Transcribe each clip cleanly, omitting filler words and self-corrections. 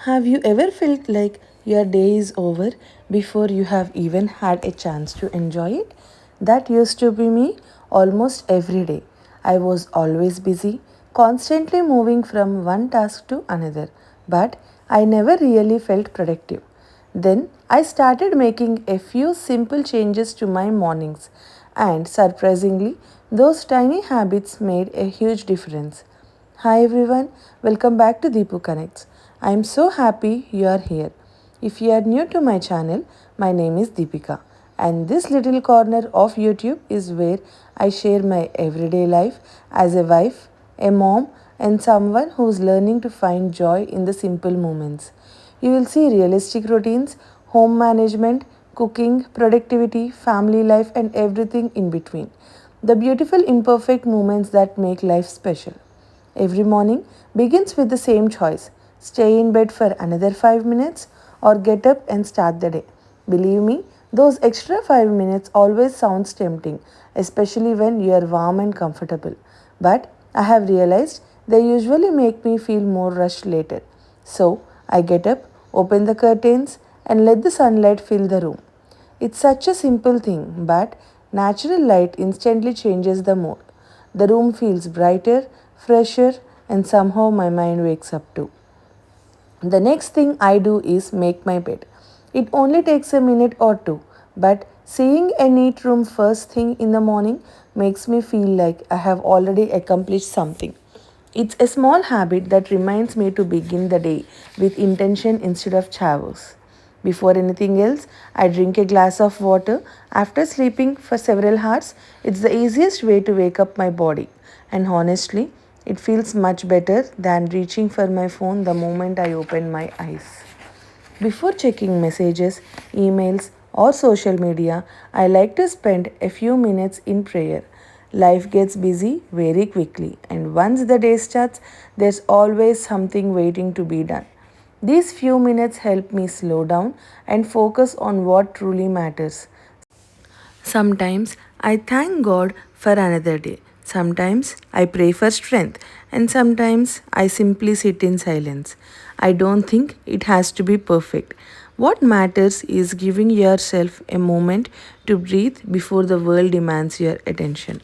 Have you ever felt like your day is over before you have even had a chance to enjoy it? That used to be me almost every day. I was always busy, constantly moving from one task to another, but I never really felt productive. Then I started making a few simple changes to my mornings, and surprisingly, those tiny habits made a huge difference. Hi everyone, welcome back to Deepu Connects. I am so happy you are here. If you are new to my channel, my name is Deepika, and this little corner of YouTube is where I share my everyday life as a wife, a mom, and someone who is learning to find joy in the simple moments. You will see realistic routines, home management, cooking, productivity, family life, and everything in between. The beautiful, imperfect moments that make life special. Every morning begins with the same choice: stay in bed for another 5 minutes or get up and start the day. Believe me, those extra 5 minutes always sounds tempting, especially when you are warm and comfortable. But I have realized they usually make me feel more rushed later. So I get up, open the curtains, and let the sunlight fill the room. It's such a simple thing, but natural light instantly changes the mood. The room feels brighter, fresher, and somehow my mind wakes up too. The next thing I do is make my bed. It only takes a minute or two, but seeing a neat room first thing in the morning makes me feel like I have already accomplished something. It's a small habit that reminds me to begin the day with intention instead of chaos. Before anything else, I drink a glass of water. After sleeping for several hours, it's the easiest way to wake up my body. And honestly, it feels much better than reaching for my phone the moment I open my eyes. Before checking messages, emails, or social media, I like to spend a few minutes in prayer. Life gets busy very quickly, and once the day starts, there's always something waiting to be done. These few minutes help me slow down and focus on what truly matters. Sometimes I thank God for another day. Sometimes I pray for strength. And sometimes I simply sit in silence. I don't think it has to be perfect. What matters is giving yourself a moment to breathe before the world demands your attention.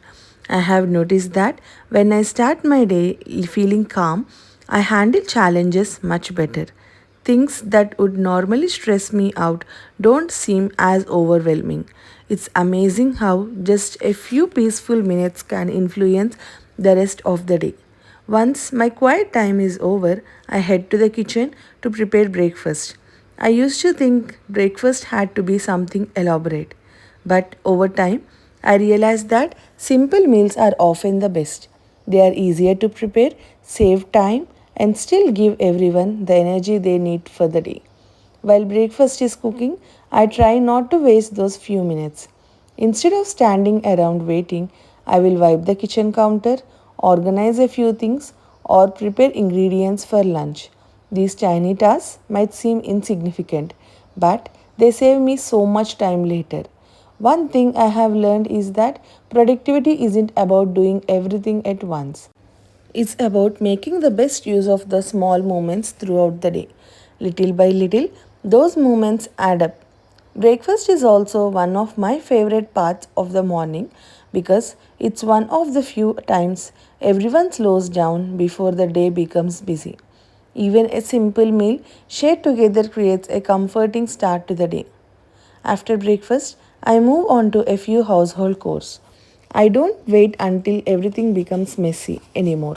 I have noticed that when I start my day feeling calm, I handle challenges much better. Things that would normally stress me out don't seem as overwhelming. It's amazing how just a few peaceful minutes can influence the rest of the day. Once my quiet time is over, I head to the kitchen to prepare breakfast. I used to think breakfast had to be something elaborate, but over time, I realized that simple meals are often the best. They are easier to prepare, save time, and still give everyone the energy they need for the day. While breakfast is cooking, I try not to waste those few minutes. Instead of standing around waiting, I will wipe the kitchen counter, organize a few things, or prepare ingredients for lunch. These tiny tasks might seem insignificant, but they save me so much time later. One thing I have learned is that productivity isn't about doing everything at once. It's about making the best use of the small moments throughout the day. Little by little, those moments add up. Breakfast is also one of my favorite parts of the morning because it's one of the few times everyone slows down before the day becomes busy. Even a simple meal shared together creates a comforting start to the day. After breakfast, I move on to a few household chores. I don't wait until everything becomes messy anymore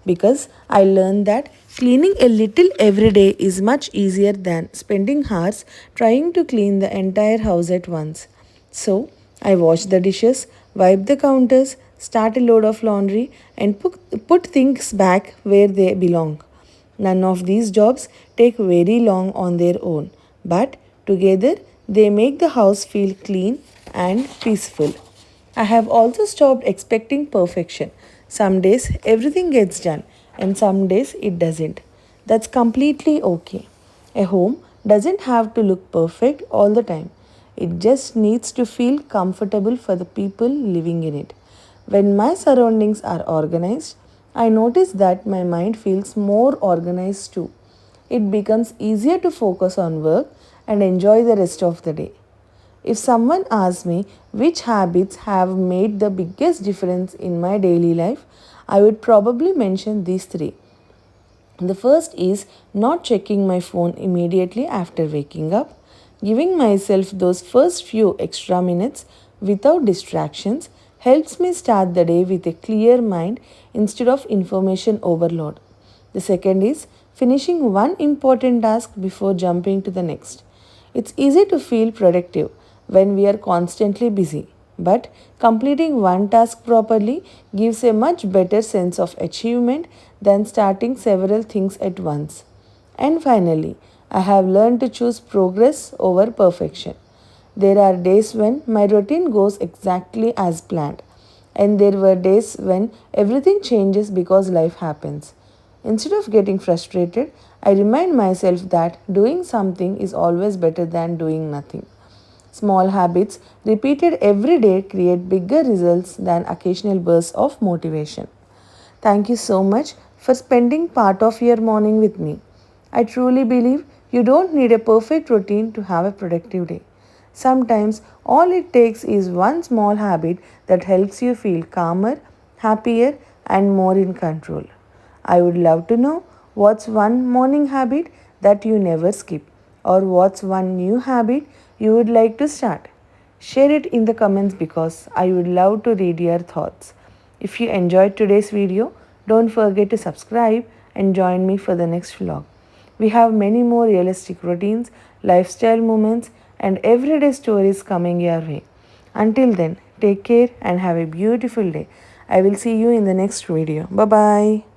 because I learned that cleaning a little every day is much easier than spending hours trying to clean the entire house at once. So, I wash the dishes, wipe the counters, start a load of laundry, and put things back where they belong. None of these jobs take very long on their own, but together they make the house feel clean and peaceful. I have also stopped expecting perfection. Some days everything gets done, and some days it doesn't. That's completely okay. A home doesn't have to look perfect all the time. It just needs to feel comfortable for the people living in it. When my surroundings are organized, I notice that my mind feels more organized too. it becomes easier to focus on work and enjoy the rest of the day. If someone asks me which habits have made the biggest difference in my daily life, I would probably mention these three. The first is not checking my phone immediately after waking up, giving myself those first few extra minutes without distractions helps me start the day with a clear mind instead of information overload. The second is finishing one important task before jumping to the next. It's easy to feel productive when we are constantly busy, but completing one task properly gives a much better sense of achievement than starting several things at once. And finally, I have learned to choose progress over perfection. There are days when my routine goes exactly as planned, and there were days when everything changes because life happens. Instead of getting frustrated, I remind myself that doing something is always better than doing nothing. Small habits repeated every day create bigger results than occasional bursts of motivation. Thank you so much for spending part of your morning with me. I truly believe you don't need a perfect routine to have a productive day. Sometimes all it takes is one small habit that helps you feel calmer, happier, and more in control. I would love to know what's one morning habit that you never skip, or what's one new habit you would like to start. Share it in the comments because I would love to read your thoughts. If you enjoyed today's video, don't forget to subscribe and join me for the next vlog. We have many more realistic routines, lifestyle moments, and everyday stories coming your way. Until then, take care and have a beautiful day. I will see you in the next video. Bye bye.